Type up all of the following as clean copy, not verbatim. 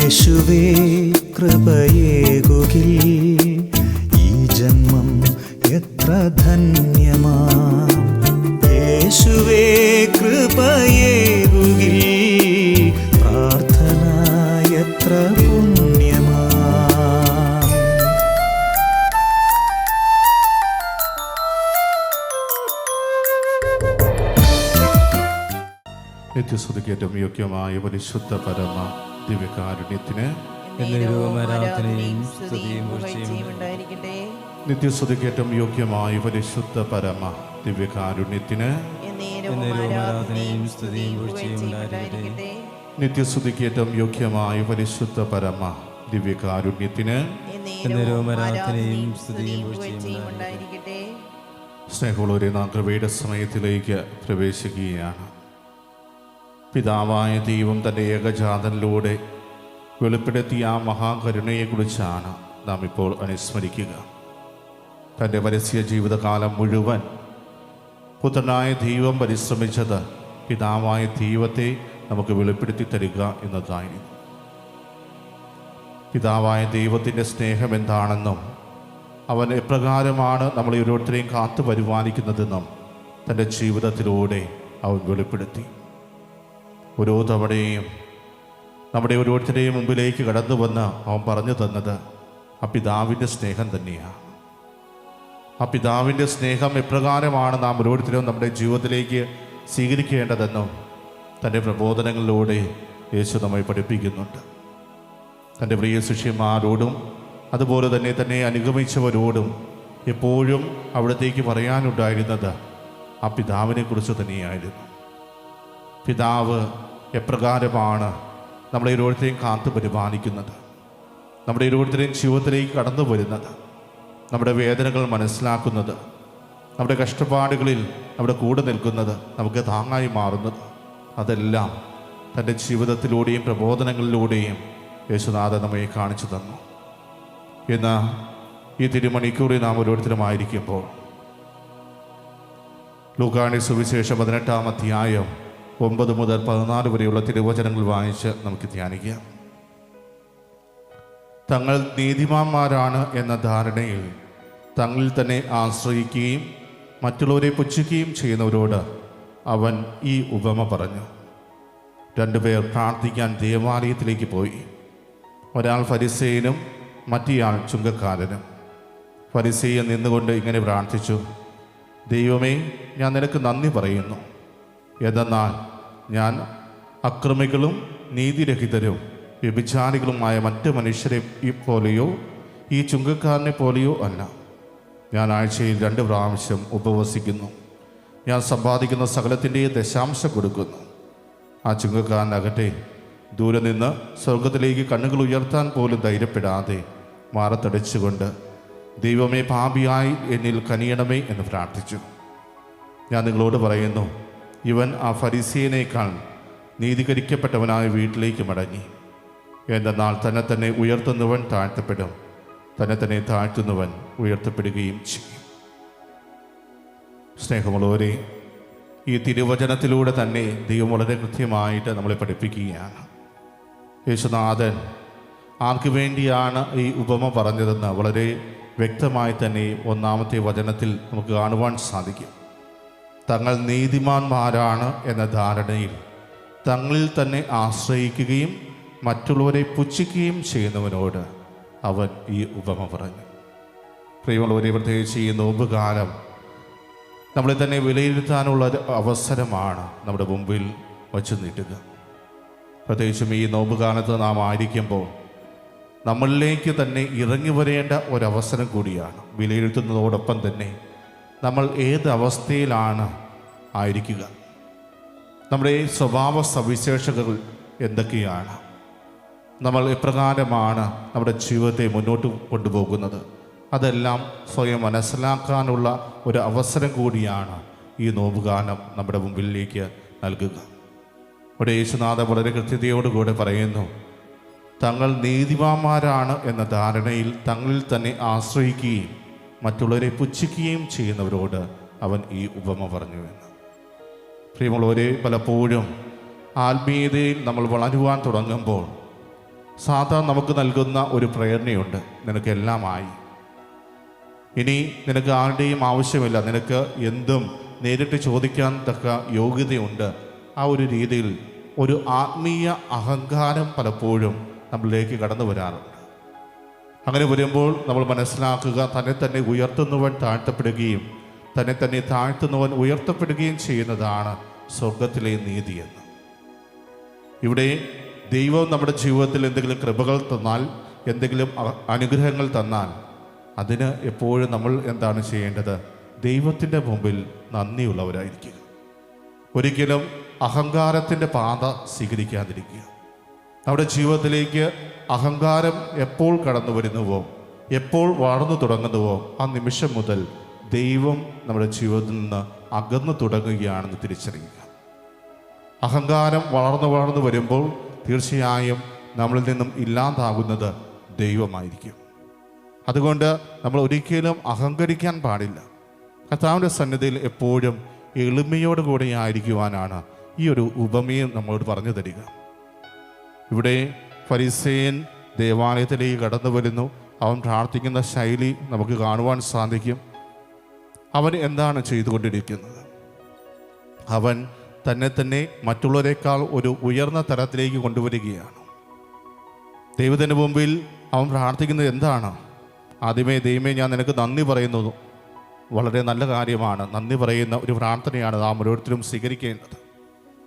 യേശുവേ കൃപയേകുകിൽ ഈ ജന്മം എത്ര ധന്യമാ. യേശുവേ കൃപയേകുകിൽ പ്രാർത്ഥന എത്ര പുണ്യമാ. നിത്യസ്തുതിക്കേറ്റവും യോഗ്യമായ പരിശുദ്ധ പരമ ദിവ്യകാരുണ്യത്തിന് നിത്യസ്തുതിക്കേറ്റവും യോഗ്യമായ പരിശുദ്ധ പരമ ദിവ്യകാരുണ്യത്തിന് നിത്യസ്തുതിക്കേറ്റവും യോഗ്യമായ പരിശുദ്ധ പരമ ദിവ്യകാരുണ്യത്തിന് സ്നേഹമുള്ളവരെ, നാം കൃപയുടെ സമയത്തിലേക്ക് പ്രവേശിക്കുകയാണ്. പിതാവായ ദൈവം തൻ്റെ ഏകജാതനിലൂടെ വെളിപ്പെടുത്തിയ ആ മഹാകരുണയെക്കുറിച്ചാണ് നാം ഇപ്പോൾ അനുസ്മരിക്കുക. തൻ്റെ പരസ്യ ജീവിതകാലം മുഴുവൻ പുത്രനായ ദൈവം പരിശ്രമിച്ചത് പിതാവായ ദൈവത്തെ നമുക്ക് വെളിപ്പെടുത്തി തരിക എന്നതായിരുന്നു. പിതാവായ ദൈവത്തിൻ്റെ സ്നേഹം എന്താണെന്നും അവൻ എപ്രകാരമാണ് നമ്മളെ ഓരോരുത്തരെയും കാത്തു പരിപാലിക്കുന്നതെന്നും തൻ്റെ ജീവിതത്തിലൂടെ അവൻ വെളിപ്പെടുത്തി. ഓരോ തവണയും നമ്മുടെ ഓരോരുത്തരെയും മുമ്പിലേക്ക് കടന്നു വന്ന് അവൻ പറഞ്ഞു തന്നത് ആ പിതാവിൻ്റെ സ്നേഹം തന്നെയാണ്. ആ പിതാവിൻ്റെ സ്നേഹം എപ്രകാരമാണ് നാം ഓരോരുത്തരും നമ്മുടെ ജീവിതത്തിലേക്ക് സ്വീകരിക്കേണ്ടതെന്നും തൻ്റെ പ്രബോധനങ്ങളിലൂടെ യേശു നമ്മെ പഠിപ്പിക്കുന്നുണ്ട്. തൻ്റെ പ്രിയ ശിഷ്യന്മാരോടും അതുപോലെ തന്നെ അനുഗമിച്ചവരോടും എപ്പോഴും അവിടത്തേക്ക് പറയാനുണ്ടായിരുന്നത് ആ പിതാവിനെക്കുറിച്ച് തന്നെയായിരുന്നു. പിതാവ് എപ്രകാരമാണ് നമ്മളെ ഓരോരുത്തരെയും കാത്തു പരിപാലിക്കുന്നത്, നമ്മുടെ ഓരോരുത്തരെയും ജീവിതത്തിലേക്ക് കടന്നു വരുന്നത്, നമ്മുടെ വേദനകൾ മനസ്സിലാക്കുന്നത്, നമ്മുടെ കഷ്ടപ്പാടുകളിൽ നമ്മുടെ കൂടെ നിൽക്കുന്നത്, നമുക്ക് താങ്ങായി മാറുന്നത്, അതെല്ലാം തൻ്റെ ജീവിതത്തിലൂടെയും പ്രബോധനങ്ങളിലൂടെയും യേശുനാഥൻ നമ്മെ കാണിച്ചു തന്നു. ഇന്ന് ഈ തിരുമണിക്കൂറിൽ നാം ഓരോരുത്തരുമായിരിക്കുമ്പോൾ ലൂക്കായുടെ സുവിശേഷം 18-ാം അധ്യായം 9 മുതൽ 14 വരെയുള്ള തിരുവചനങ്ങൾ വായിച്ച് നമുക്ക് ധ്യാനിക്കാം. തങ്ങൾ നീതിമാന്മാരാണ് എന്ന ധാരണയിൽ തങ്ങളിൽ തന്നെ ആശ്രയിക്കുകയും മറ്റുള്ളവരെ പുച്ഛിക്കുകയും ചെയ്യുന്നവരോട് അവൻ ഈ ഉപമ പറഞ്ഞു. 2 പേർ പ്രാർത്ഥിക്കാൻ ദേവാലയത്തിലേക്ക് പോയി. ഒരാൾ ഫരിസേയനും മറ്റേയാൾ ചുങ്കക്കാരനും. ഫരിസേയൻ നിന്നുകൊണ്ട് ഇങ്ങനെ പ്രാർത്ഥിച്ചു: ദൈവമേ, ഞാൻ നിനക്ക് നന്ദി പറയുന്നു. എന്തെന്നാൽ ഞാൻ അക്രമികളും നീതിരഹിതരും വ്യഭിചാരികളുമായ മറ്റ് മനുഷ്യരെ പോലെയോ ഈ ചുങ്കക്കാരനെ പോലെയോ അല്ല. ഞാൻ ആഴ്ചയിൽ 2 പ്രാവശ്യം ഉപവസിക്കുന്നു. ഞാൻ സമ്പാദിക്കുന്ന സകലത്തിൻ്റെ ദശാംശം കൊടുക്കുന്നു. ആ ചുങ്കക്കാരനകട്ടെ ദൂരെ നിന്ന് സ്വർഗത്തിലേക്ക് കണ്ണുകൾ ഉയർത്താൻ പോലും ധൈര്യപ്പെടാതെ മാറത്തടിച്ചുകൊണ്ട് ദൈവമേ, പാപിയായി എന്നിൽ കനിയണമേ എന്ന് പ്രാർത്ഥിച്ചു. ഞാൻ നിങ്ങളോട് പറയുന്നു, ഇവൻ ആ ഫരിസേയനേക്കാൾ നീതീകരിക്കപ്പെട്ടവനായ വീട്ടിലേക്ക് മടങ്ങി. എന്തെന്നാൽ തന്നെ ഉയർത്തുന്നവൻ താഴ്ത്തപ്പെടും, തന്നെ താഴ്ത്തുന്നവൻ ഉയർത്തപ്പെടുകയും ചെയ്യും. സ്നേഹമുള്ളവരെ, ഈ തിരുവചനത്തിലൂടെ തന്നെ ദൈവം വളരെ കൃത്യമായിട്ട് നമ്മളെ പഠിപ്പിക്കുകയാണ്. യേശുനാഥൻ ആർക്ക് വേണ്ടിയാണ് ഈ ഉപമ പറഞ്ഞതെന്ന് വളരെ വ്യക്തമായി തന്നെ 1-ാമത്തെ വചനത്തിൽ നമുക്ക് കാണുവാൻ സാധിക്കും. തങ്ങൾ നീതിമാന്മാരാണ് എന്ന ധാരണയിൽ തങ്ങളിൽ തന്നെ ആശ്രയിക്കുകയും മറ്റുള്ളവരെ പുച്ഛിക്കുകയും ചെയ്യുന്നവനോട് അവൻ ഈ ഉപമ പറഞ്ഞു. പ്രിയമുള്ളവരെ, പ്രത്യേകിച്ച് ഈ നോമ്പുകാലം നമ്മളെ തന്നെ വിലയിരുത്താനുള്ള അവസരമാണ് നമ്മുടെ മുമ്പിൽ വച്ചു നീട്ടുക. പ്രത്യേകിച്ചും ഈ നോമ്പുകാലത്ത് നാം ആയിരിക്കുമ്പോൾ നമ്മളിലേക്ക് തന്നെ ഇറങ്ങി വരേണ്ട ഒരവസരം കൂടിയാണ്. വിലയിരുത്തുന്നതോടൊപ്പം തന്നെ നമ്മൾ ഏത് അവസ്ഥയിലാണ് ആയിരിക്കുക, നമ്മുടെ സ്വഭാവ സവിശേഷതകൾ എന്തൊക്കെയാണ്, നമ്മൾ എപ്രകാരമാണ് നമ്മുടെ ജീവിതത്തെ മുന്നോട്ട് കൊണ്ടുപോകുന്നത്, അതെല്ലാം സ്വയം മനസ്സിലാക്കാനുള്ള ഒരു അവസരം കൂടിയാണ് ഈ നോമ്പുകാലം നമ്മുടെ മുമ്പിലേക്ക് നൽകുക. ഇവിടെ യേശുനാഥൻ വളരെ കൃത്യതയോടുകൂടെ പറയുന്നു, തങ്ങൾ നീതിമാന്മാരാണ് എന്ന ധാരണയിൽ തങ്ങളിൽ തന്നെ ആശ്രയിക്കുകയും മറ്റുള്ളവരെ പുച്ഛിക്കുകയും ചെയ്യുന്നവരോട് അവൻ ഈ ഉപമ പറഞ്ഞു എന്ന്. പ്രിയമുള്ളവരെ, പലപ്പോഴും ആത്മീയതയിൽ നമ്മൾ വളരുവാൻ തുടങ്ങുമ്പോൾ സാത്താൻ നമുക്ക് നൽകുന്ന ഒരു പ്രേരണയുണ്ട്, നിനക്കെല്ലാമായി, ഇനി നിനക്ക് ആരുടെയും ആവശ്യമില്ല, നിനക്ക് എന്തും നേരിട്ട് ചോദിക്കാൻ തക്ക യോഗ്യതയുണ്ട്. ആ ഒരു രീതിയിൽ ഒരു ആത്മീയ അഹങ്കാരം പലപ്പോഴും നമ്മളിലേക്ക് കടന്നു വരാറുണ്ട്. അങ്ങനെ വരുമ്പോൾ നമ്മൾ മനസ്സിലാക്കുക, തന്നെ തന്നെ ഉയർത്തുന്നവൻ താഴ്ത്തപ്പെടുകയും തന്നെ തന്നെ താഴ്ത്തുന്നവൻ ഉയർത്തപ്പെടുകയും ചെയ്യുന്നതാണ് സ്വർഗത്തിലെ നീതിയെന്ന്. ഇവിടെ ദൈവം നമ്മുടെ ജീവിതത്തിൽ എന്തെങ്കിലും കൃപകൾ തന്നാൽ, എന്തെങ്കിലും അനുഗ്രഹങ്ങൾ തന്നാൽ, അതിന് എപ്പോഴും നമ്മൾ എന്താണ് ചെയ്യേണ്ടത്? ദൈവത്തിൻ്റെ മുമ്പിൽ നന്ദിയുള്ളവരായിരിക്കുക. ഒരിക്കലും അഹങ്കാരത്തിൻ്റെ പാത സ്വീകരിക്കാതിരിക്കുക. നമ്മുടെ ജീവിതത്തിലേക്ക് അഹങ്കാരം എപ്പോൾ കടന്നു വരുന്നുവോ, എപ്പോൾ വളർന്നു തുടങ്ങുന്നുവോ, ആ നിമിഷം മുതൽ ദൈവം നമ്മുടെ ജീവിതത്തിൽ നിന്ന് അകന്നു തുടങ്ങുകയാണെന്ന് തിരിച്ചറിയുക. അഹങ്കാരം വളർന്നു വരുമ്പോൾ തീർച്ചയായും നമ്മളിൽ നിന്നും ഇല്ലാതാകുന്നത് ദൈവമായിരിക്കും. അതുകൊണ്ട് നമ്മൾ ഒരിക്കലും അഹങ്കരിക്കാൻ പാടില്ല. കർത്താവിൻ്റെ സന്നിധിയിൽ എപ്പോഴും എളിമയോടുകൂടി ആയിരിക്കുവാനാണ് ഈ ഒരു ഉപമയും നമ്മളോട് പറഞ്ഞു തരിക. ഇവിടെ ഫരിസേയൻ ദേവാലയത്തിലേക്ക് കടന്നു വരുന്നു. അവൻ പ്രാർത്ഥിക്കുന്ന ശൈലി നമുക്ക് കാണുവാൻ സാധിക്കും. അവൻ എന്താണ് ചെയ്തുകൊണ്ടിരിക്കുന്നത്? അവൻ തന്നെ തന്നെ മറ്റുള്ളവരെക്കാൾ ഒരു ഉയർന്ന തലത്തിലേക്ക് കൊണ്ടുവരികയാണ്. ദൈവത്തിൻ്റെ മുമ്പിൽ അവൻ പ്രാർത്ഥിക്കുന്നത് എന്താണ്? ആദ്യമേ, ദൈവമേ, ഞാൻ നിനക്ക് നന്ദി പറയുന്നു. വളരെ നല്ല കാര്യമാണ്. നന്ദി പറയുന്ന ഒരു പ്രാർത്ഥനയാണ് നാം ഓരോരുത്തരും സ്വീകരിക്കേണ്ടത്.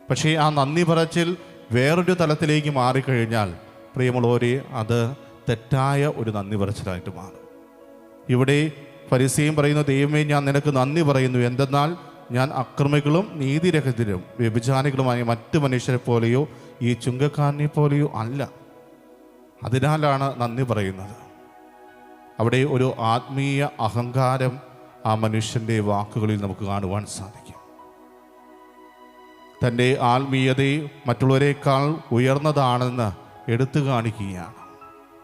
പക്ഷേ ആ നന്ദി പറച്ചിൽ വേറൊരു തലത്തിലേക്ക് മാറിക്കഴിഞ്ഞാൽ, പ്രിയമുള്ളവരെ, അത് തെറ്റായ ഒരു നന്ദി പറച്ചിലായിട്ട് മാറും. ഇവിടെ ഫരിസേയൻ പറയുന്നു, ദൈവമേ, ഞാൻ നിനക്ക് നന്ദി പറയുന്നു, എന്തെന്നാൽ ഞാൻ അക്രമികളും നീതിരഹിതരും വ്യഭിചാരികളുമായ മറ്റു മനുഷ്യരെ പോലെയോ ഈ ചുങ്കക്കാരനെ പോലെയോ അല്ല. അതിനാലാണ് നന്ദി പറയുന്നത്. അവിടെ ഒരു ആത്മീയ അഹങ്കാരം ആ മനുഷ്യൻ്റെ വാക്കുകളിൽ നമുക്ക് കാണുവാൻ സാധിക്കും. തൻ്റെ ആത്മീയതയെ മറ്റുള്ളവരെക്കാൾ ഉയർന്നതാണെന്ന് എടുത്തു കാണിക്കുകയാണ്.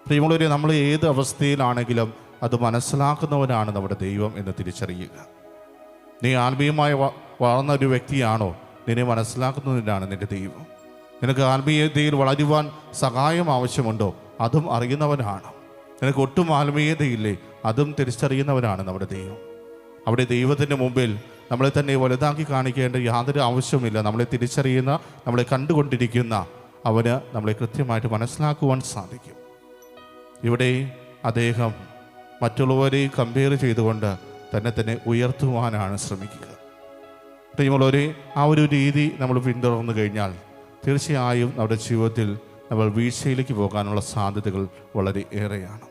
പ്രിയമുള്ളവരെ, നമ്മൾ ഏത് അവസ്ഥയിലാണെങ്കിലും അത് മനസ്സിലാക്കുന്നവനാണ് നമ്മുടെ ദൈവം എന്ന് തിരിച്ചറിയുക. നീ ആത്മീയമായി വളർന്ന ഒരു വ്യക്തിയാണോ? നിന്നെ മനസ്സിലാക്കുന്നതിനാണ് നിൻ്റെ ദൈവം. നിനക്ക് ആത്മീയതയിൽ വളരുവാൻ സഹായം ആവശ്യമുണ്ടോ? അതും അറിയുന്നവനാണ്. നിനക്ക് ഒട്ടും ആത്മീയതയില്ലേ? അതും തിരിച്ചറിയുന്നവനാണ് നമ്മുടെ ദൈവം. അവിടെ ദൈവത്തിൻ്റെ മുമ്പിൽ നമ്മളെ തന്നെ വലുതാക്കി കാണിക്കേണ്ട യാതൊരു ആവശ്യവുമില്ല. നമ്മളെ തിരിച്ചറിയുന്ന, നമ്മളെ കണ്ടുകൊണ്ടിരിക്കുന്ന അവന് നമ്മളെ കൃത്യമായിട്ട് മനസ്സിലാക്കുവാൻ സാധിക്കും. ഇവിടെ അദ്ദേഹം മറ്റുള്ളവരെ കമ്പയർ ചെയ്തുകൊണ്ട് തന്നെ തന്നെ ഉയർത്തുവാനാണ് ശ്രമിക്കുക. പ്രിയമുള്ളവരെ, ആ ഒരു രീതി നമ്മൾ പിന്തുടർന്നു കഴിഞ്ഞാൽ തീർച്ചയായും നമ്മുടെ ജീവിതത്തിൽ നമ്മൾ വീഴ്ചയിലേക്ക് പോകാനുള്ള സാധ്യതകൾ വളരെ ഏറെയാണ്.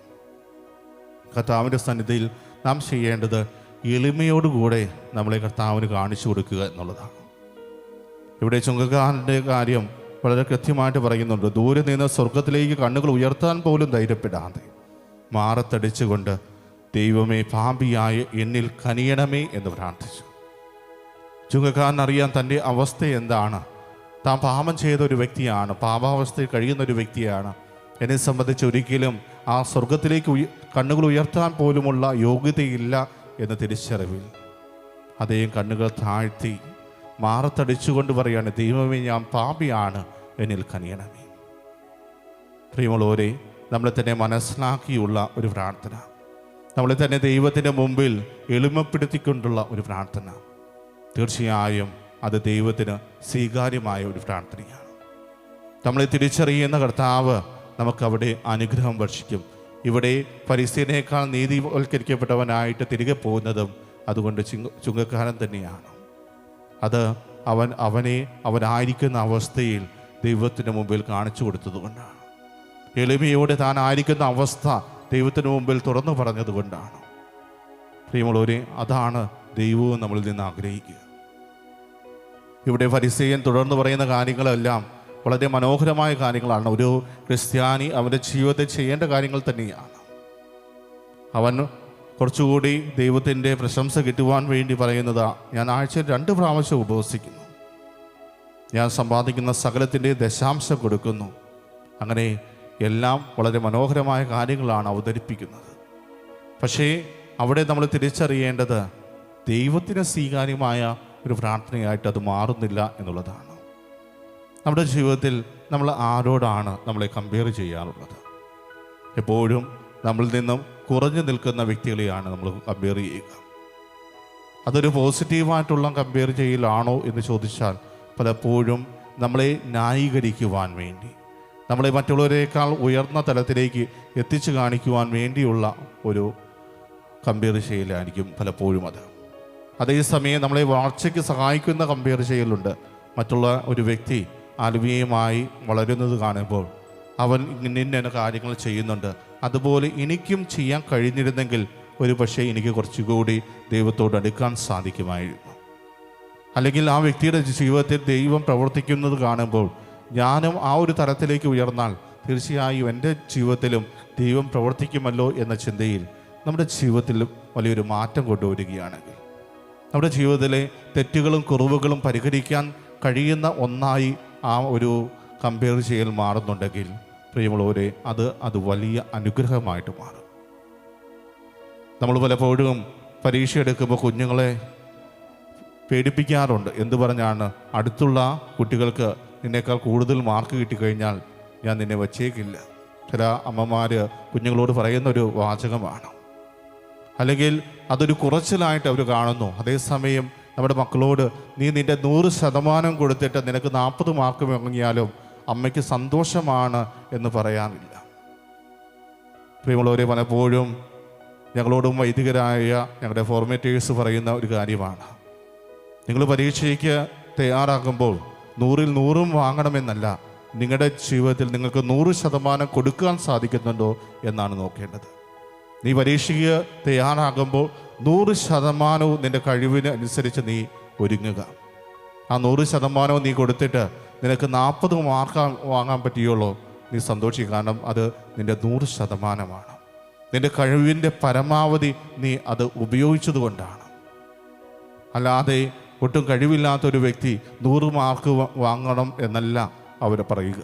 കർത്താവിൻ്റെ സന്നിധിയിൽ നാം ചെയ്യേണ്ടത് എളിമയോടുകൂടെ നമ്മളെ കർത്താവിന് കാണിച്ചു കൊടുക്കുക എന്നുള്ളതാണ്. ഇവിടെ ചുങ്കക്കാരൻ്റെ കാര്യം വളരെ കൃത്യമായിട്ട് പറയുന്നുണ്ട്. ദൂരെ നിന്ന് സ്വർഗത്തിലേക്ക് കണ്ണുകൾ ഉയർത്താൻ പോലും ധൈര്യപ്പെടാതെ മാറത്തടിച്ചുകൊണ്ട്, ദൈവമേ, പാപിയായ എന്നിൽ കനിയണമേ എന്ന് പ്രാർത്ഥിച്ചു. ചുങ്കക്കാരനറിയാൻ തൻ്റെ അവസ്ഥ എന്താണ്. താൻ പാപം ചെയ്ത ഒരു വ്യക്തിയാണ്, പാപാവസ്ഥയിൽ കഴിയുന്ന ഒരു വ്യക്തിയാണ്. എന്നെ സംബന്ധിച്ച് ഒരിക്കലും ആ സ്വർഗത്തിലേക്ക് കണ്ണുകൾ ഉയർത്താൻ പോലുമുള്ള യോഗ്യതയില്ല എന്ന തിരിച്ചറിവിൽ അദ്ദേഹം കണ്ണുകൾ താഴ്ത്തി മാറത്തടിച്ചുകൊണ്ട് പറയാണ്, ദൈവമേ, ഞാൻ പാപിയാണ്, എന്നിൽ കനിയണമേ. പ്രിയമുള്ളവരെ, നമ്മളെ തന്നെ മനസ്സിലാക്കിയുള്ള ഒരു പ്രാർത്ഥന, നമ്മളെ തന്നെ ദൈവത്തിൻ്റെ മുമ്പിൽ എളിമപ്പെടുത്തിക്കൊണ്ടുള്ള ഒരു പ്രാർത്ഥന, തീർച്ചയായും അത് ദൈവത്തിന് സ്വീകാര്യമായ ഒരു പ്രാർത്ഥനയാണ്. നമ്മളെ തിരിച്ചറിയുന്ന കർത്താവ് നമുക്കവിടെ അനുഗ്രഹം വർഷിക്കും. ഇവിടെ ഫരിസേയനേക്കാൾ നീതിവൽക്കരിക്കപ്പെട്ടവനായിട്ട് തിരികെ പോകുന്നതും അതുകൊണ്ട് ചുങ്കക്കാരൻ തന്നെയാണ്. അത് അവനായിരിക്കുന്ന അവസ്ഥയിൽ ദൈവത്തിന് മുമ്പിൽ കാണിച്ചു കൊടുത്തതുകൊണ്ടാണ്. എളിമയോടെ താൻ ആയിരിക്കുന്ന അവസ്ഥ ദൈവത്തിന് മുമ്പിൽ തുറന്നു പറഞ്ഞതുകൊണ്ടാണ്. പ്രിയമുള്ളവരെ, അതാണ് ദൈവവും നമ്മളിൽ നിന്ന് ആഗ്രഹിക്കുക. ഇവിടെ ഫരിസേയൻ തുടർന്ന് പറയുന്ന കാര്യങ്ങളെല്ലാം വളരെ മനോഹരമായ കാര്യങ്ങളാണ്. ഒരു ക്രിസ്ത്യാനി അവൻ്റെ ജീവിതത്തിൽ ചെയ്യേണ്ട കാര്യങ്ങൾ തന്നെയാണ്. അവൻ കുറച്ചുകൂടി ദൈവത്തിൻ്റെ പ്രശംസ കിട്ടുവാൻ വേണ്ടി പറയുന്നത്, ഞാൻ ആഴ്ചയിൽ 2 പ്രാവശ്യം ഉപവസിക്കുന്നു, ഞാൻ സമ്പാദിക്കുന്ന സകലത്തിൻ്റെ ദശാംശം കൊടുക്കുന്നു. അങ്ങനെ എല്ലാം വളരെ മനോഹരമായ കാര്യങ്ങളാണ് അവതരിപ്പിക്കുന്നത്. പക്ഷേ അവിടെ നമ്മൾ തിരിച്ചറിയേണ്ടത് ദൈവത്തിന് സ്വീകാര്യമായ ഒരു പ്രാർത്ഥനയായിട്ട് അത് മാറുന്നില്ല എന്നുള്ളതാണ്. നമ്മുടെ ജീവിതത്തിൽ നമ്മൾ ആരോടാണ് നമ്മളെ കമ്പയർ ചെയ്യാറുള്ളത്? എപ്പോഴും നമ്മളിൽ നിന്നും കുറഞ്ഞു നിൽക്കുന്ന വ്യക്തികളെയാണ് നമ്മൾ കമ്പയർ ചെയ്യുക. അതൊരു പോസിറ്റീവായിട്ടുള്ള കമ്പയർ ചെയ്യലാണോ എന്ന് ചോദിച്ചാൽ പലപ്പോഴും നമ്മളെ ന്യായീകരിക്കുവാൻ വേണ്ടി, നമ്മളെ മറ്റുള്ളവരേക്കാൾ ഉയർന്ന തലത്തിലേക്ക് എത്തിച്ചു കാണിക്കുവാൻ വേണ്ടിയുള്ള ഒരു കമ്പയർ ചെയ്യലായിരിക്കും പലപ്പോഴും അത്. അതേസമയം നമ്മളെ വളർച്ചയ്ക്ക് സഹായിക്കുന്ന കമ്പയർ ചെയ്യലുണ്ട്. മറ്റുള്ള ഒരു വ്യക്തി ആത്മീയമായി വളരുന്നത് കാണുമ്പോൾ അവൻ ഇന്ന കാര്യങ്ങൾ ചെയ്യുന്നുണ്ട്, അതുപോലെ എനിക്കും ചെയ്യാൻ കഴിഞ്ഞിരുന്നെങ്കിൽ ഒരു പക്ഷേ എനിക്ക് കുറച്ചുകൂടി ദൈവത്തോട് അടുക്കാൻ സാധിക്കുമായിരുന്നു. അല്ലെങ്കിൽ ആ വ്യക്തിയുടെ ജീവിതത്തിൽ ദൈവം പ്രവർത്തിക്കുന്നത് കാണുമ്പോൾ ഞാനും ആ ഒരു തലത്തിലേക്ക് ഉയർന്നാൽ തീർച്ചയായും എൻ്റെ ജീവിതത്തിലും ദൈവം പ്രവർത്തിക്കുമല്ലോ എന്ന ചിന്തയിൽ നമ്മുടെ ജീവിതത്തിൽ വലിയൊരു മാറ്റം കൊണ്ടുവരികയാണെങ്കിൽ, നമ്മുടെ ജീവിതത്തിലെ തെറ്റുകളും കുറവുകളും പരിഹരിക്കാൻ കഴിയുന്ന ഒന്നായി ആ ഒരു കമ്പയർ ചെയ്യൽ മാറുന്നുണ്ടെങ്കിൽ പ്രിയമുള്ളവരെ, അത് വലിയ അനുഗ്രഹമായിട്ട് മാറും. നമ്മൾ പലപ്പോഴും പരീക്ഷ എടുക്കുമ്പോൾ കുഞ്ഞുങ്ങളെ പേടിപ്പിക്കാറുണ്ട്. എന്തു പറഞ്ഞാണ്? അടുത്തുള്ള കുട്ടികൾക്ക് നിന്നേക്കാൾ കൂടുതൽ മാർക്ക് കിട്ടിക്കഴിഞ്ഞാൽ ഞാൻ നിന്നെ വച്ചേക്കില്ല. ചില അമ്മമാർ കുഞ്ഞുങ്ങളോട് പറയുന്നൊരു വാചകമാണ്. അല്ലെങ്കിൽ അതൊരു കുറച്ചിലായിട്ട് അവർ കാണുന്നു. അതേസമയം നമ്മുടെ മക്കളോട് നീ നിൻ്റെ 100% കൊടുത്തിട്ട് നിനക്ക് 40 മാർക്ക് വാങ്ങിയാലും അമ്മയ്ക്ക് സന്തോഷമാണ് എന്ന് പറയാറില്ല. പ്രിയമുള്ളവരെ, പലപ്പോഴും ഞങ്ങളോടും വൈദികരായ ഞങ്ങളുടെ ഫോർമേറ്റേഴ്സ് പറയുന്ന ഒരു കാര്യമാണ്, നിങ്ങൾ പരീക്ഷയ്ക്ക് തയ്യാറാകുമ്പോൾ 100ൽ 100 വാങ്ങണമെന്നല്ല, നിങ്ങളുടെ ജീവിതത്തിൽ നിങ്ങൾക്ക് 100% കൊടുക്കാൻ സാധിക്കുന്നുണ്ടോ എന്നാണ് നോക്കേണ്ടത്. നീ പരീക്ഷയ്ക്ക് തയ്യാറാകുമ്പോൾ 100% നിൻ്റെ കഴിവിന് അനുസരിച്ച് നീ ഒരുങ്ങുക. ആ 100% നീ കൊടുത്തിട്ട് നിനക്ക് 40 മാർക്ക് വാങ്ങാൻ പറ്റിയുള്ളൂ, നീ സന്തോഷിക്കുക. കാരണം അത് നിൻ്റെ 100%. നിൻ്റെ കഴിവിൻ്റെ പരമാവധി നീ അത് ഉപയോഗിച്ചത് കൊണ്ടാണ്. അല്ലാതെ ഒട്ടും കഴിവില്ലാത്തൊരു വ്യക്തി 100 മാർക്ക് വാങ്ങണം എന്നല്ല അവർ പറയുക.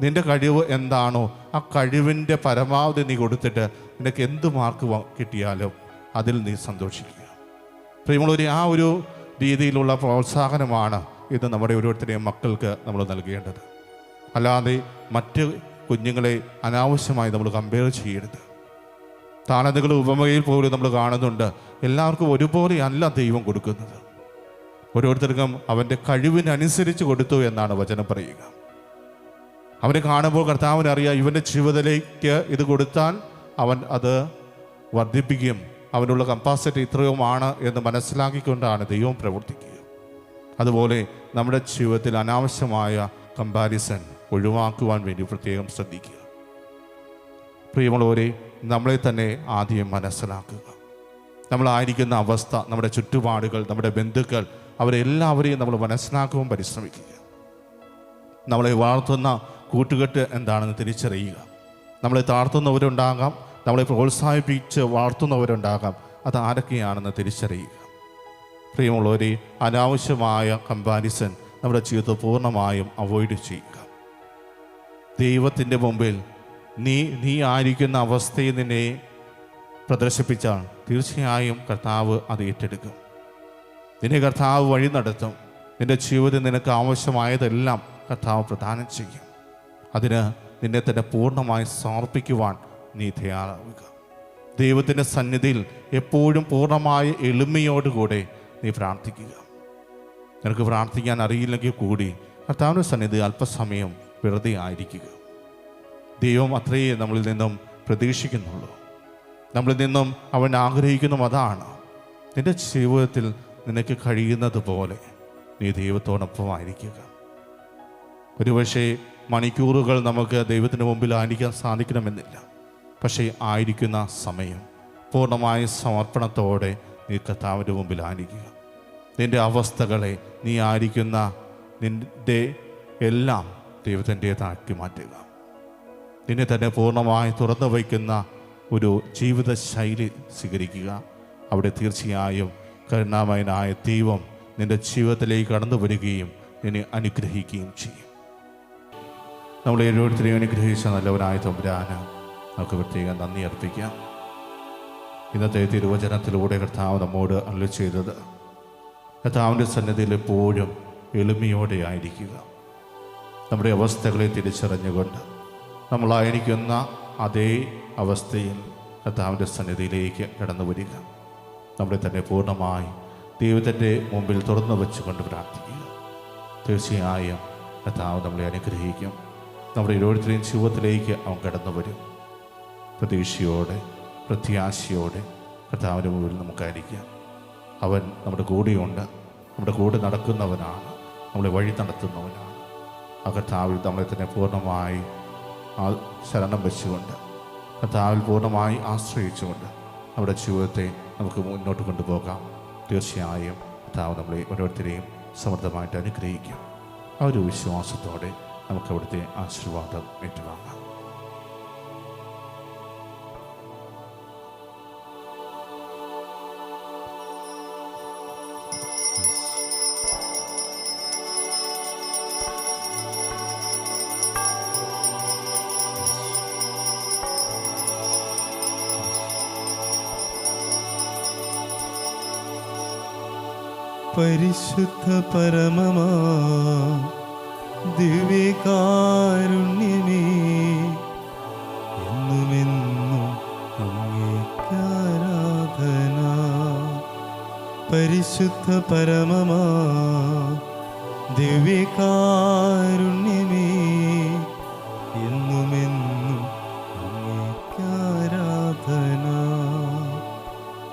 നിൻ്റെ കഴിവ് എന്താണോ ആ കഴിവിൻ്റെ പരമാവധി നീ കൊടുത്തിട്ട് നിനക്ക് എന്ത് മാർക്ക് കിട്ടിയാലും അതിൽ നീ സന്തോഷിക്കുക. പ്രിയമുള്ളവരെ, ആ ഒരു രീതിയിലുള്ള പ്രോത്സാഹനമാണ് ഇത് നമ്മുടെ ഓരോരുത്തരെയും മക്കൾക്ക് നമ്മൾ നൽകേണ്ടത്. അല്ലാതെ മറ്റ് കുഞ്ഞുങ്ങളെ അനാവശ്യമായി നമ്മൾ കമ്പയർ ചെയ്യരുത്. താനതുകൾ ഉപമയിൽ പോലും നമ്മൾ കാണുന്നുണ്ട്, എല്ലാവർക്കും ഒരുപോലെ അല്ല ദൈവം കൊടുക്കുന്നത്. ഓരോരുത്തർക്കും അവൻ്റെ കഴിവിനനുസരിച്ച് കൊടുത്തു എന്നാണ് വചനം പറയുക. അവനെ കാണുമ്പോൾ കർത്താവിനറിയാം ഇവൻ്റെ ജീവിതത്തിലേക്ക് ഇത് കൊടുത്താൽ അവൻ അത് വർദ്ധിപ്പിക്കും, അവനുള്ള കപ്പാസിറ്റി ഇത്രയുമാണ് എന്ന് മനസ്സിലാക്കിക്കൊണ്ടാണ് ദൈവം പ്രവർത്തിക്കുക. അതുപോലെ നമ്മുടെ ജീവിതത്തിൽ അനാവശ്യമായ കമ്പാരിസൺ ഒഴിവാക്കുവാൻ വേണ്ടി പ്രത്യേകം ശ്രദ്ധിക്കുക. പ്രിയമുള്ളവരെ, നമ്മളെ തന്നെ ആദ്യം മനസ്സിലാക്കുക. നമ്മളായിരിക്കുന്ന അവസ്ഥ, നമ്മുടെ ചുറ്റുപാടുകൾ, നമ്മുടെ ബന്ധുക്കൾ, അവരെല്ലാവരെയും നമ്മൾ മനസ്സിലാക്കുവാൻ പരിശ്രമിക്കുക. നമ്മളെ വളർത്തുന്ന കൂട്ടുകെട്ട് എന്താണെന്ന് തിരിച്ചറിയുക. നമ്മളെ താഴ്ത്തുന്നവരുണ്ടാകാം, നമ്മളെ പ്രോത്സാഹിപ്പിച്ച് വളർത്തുന്നവരുണ്ടാകാം. അത് ആരൊക്കെയാണെന്ന് തിരിച്ചറിയുക. പ്രിയമുള്ളവരെ, അനാവശ്യമായ കമ്പാരിസൺ നമ്മുടെ ജീവിതത്തെ പൂർണ്ണമായും അവോയ്ഡ് ചെയ്യുക. ദൈവത്തിൻ്റെ മുമ്പിൽ നീ ആയിരിക്കുന്ന അവസ്ഥയെ നിന്നെ പ്രദർശിപ്പിച്ചാൽ തീർച്ചയായും കർത്താവ് അത് ഏറ്റെടുക്കും. നിന്നെ കർത്താവ് വഴി നടത്തും. നിൻ്റെ ജീവിതത്തിൽ നിനക്ക് ആവശ്യമായതെല്ലാം കർത്താവ് പ്രദാനം ചെയ്യും. അതിന് നിന്നെ തന്നെ പൂർണ്ണമായി സമർപ്പിക്കുവാൻ നീ തയ്യാറാവുക. ദൈവത്തിൻ്റെ സന്നിധിയിൽ എപ്പോഴും പൂർണ്ണമായ എളിമയോടുകൂടെ നീ പ്രാർത്ഥിക്കുക. നിനക്ക് പ്രാർത്ഥിക്കാൻ അറിയില്ലെങ്കിൽ കൂടി കർത്താവിൻ്റെ സന്നിധി അല്പസമയം വെറുതെ ആയിരിക്കുക. ദൈവം അത്രയേ നമ്മളിൽ നിന്നും പ്രതീക്ഷിക്കുന്നുള്ളൂ. നമ്മളിൽ നിന്നും അവൻ ആഗ്രഹിക്കുന്നതും അതാണ്. നിൻ്റെ ജീവിതത്തിൽ നിനക്ക് കഴിയുന്നത് പോലെ നീ ദൈവത്തോടൊപ്പമായിരിക്കുക. ഒരുപക്ഷെ മണിക്കൂറുകൾ നമുക്ക് ദൈവത്തിന് മുമ്പിൽ ആയിരിക്കാൻ സാധിക്കണമെന്നില്ല. പക്ഷേ ആയിരിക്കുന്ന സമയം പൂർണ്ണമായ സമർപ്പണത്തോടെ നീ കർത്താവിൻ്റെ മുമ്പിൽ ആയിരിക്കുക. നിൻ്റെ അവസ്ഥകളെ, നീ ആയിരിക്കുന്ന നിൻ്റെ എല്ലാം ദൈവത്തിൻ്റേതാക്കി മാറ്റുക. നിന്നെ തന്നെ പൂർണ്ണമായി തുറന്നു വയ്ക്കുന്ന ഒരു ജീവിത ശൈലി സ്വീകരിക്കുക. അവിടെ തീർച്ചയായും കരുണാമയനായ ദൈവം നിൻ്റെ ജീവിതത്തിലേക്ക് കടന്നു വരികയും നിന്നെ അനുഗ്രഹിക്കുകയും ചെയ്യും. നമ്മളെ ഓരോരുത്തരെയും അനുഗ്രഹിച്ച നല്ലവനായ തമ്പുരാന് നമുക്ക് പ്രത്യേകം നന്ദി അർപ്പിക്കാം. ഇന്നത്തെ തിരുവചനത്തിലൂടെ കർത്താവ് നമ്മോട് അരുളി ചെയ്തത്, കർത്താവിൻ്റെ സന്നിധിയിൽ എപ്പോഴും എളിമയോടെ ആയിരിക്കുക. നമ്മുടെ അവസ്ഥകളെ തിരിച്ചറിഞ്ഞുകൊണ്ട് നമ്മളായിരിക്കുന്ന അതേ അവസ്ഥയിൽ കർത്താവിൻ്റെ സന്നിധിയിലേക്ക് കടന്നു വരിക. നമ്മളെ തന്നെ പൂർണ്ണമായി ദൈവത്തിൻ്റെ മുമ്പിൽ തുറന്നു വെച്ചുകൊണ്ട് പ്രാർത്ഥിക്കുക. തീർച്ചയായും കർത്താവ് നമ്മളെ അനുഗ്രഹിക്കും. നമ്മുടെ ഓരോരുത്തരെയും ജീവിതത്തിലേക്ക് അവൻ കടന്നു വരും. പ്രതീക്ഷയോടെ പ്രത്യാശയോടെ കർത്താവിൻ്റെ മുമ്പിൽ നമുക്കായിരിക്കാം. അവൻ നമ്മുടെ കൂടെയുണ്ട്, നമ്മുടെ കൂടെ നടക്കുന്നവനാണ്, നമ്മളെ വഴി നടത്തുന്നവനാണ്. ആ കർത്താവിൽ നമ്മളെ തന്നെ പൂർണ്ണമായി ശരണം വെച്ചുകൊണ്ട് കർത്താവിൽ പൂർണ്ണമായി ആശ്രയിച്ചുകൊണ്ട് നമ്മുടെ ജീവിതത്തെ നമുക്ക് മുന്നോട്ട് കൊണ്ടുപോകാം. തീർച്ചയായും കർത്താവ് നമ്മളെ ഓരോരുത്തരെയും സമൃദ്ധമായിട്ട് അനുഗ്രഹിക്കും. ആ ഒരു വിശ്വാസത്തോടെ നമുക്ക് അവിടുത്തെ ആശീർവാദം ഏറ്റുവാങ്ങാം. പരിശുദ്ധ പരമമാ ദിവ്യകാരുണ്യമേ, എന്നുമെന്നും അങ്ങേക്കാരാധന. പരിശുദ്ധ പരമമാ ദിവ്യകാരുണ്യമേ,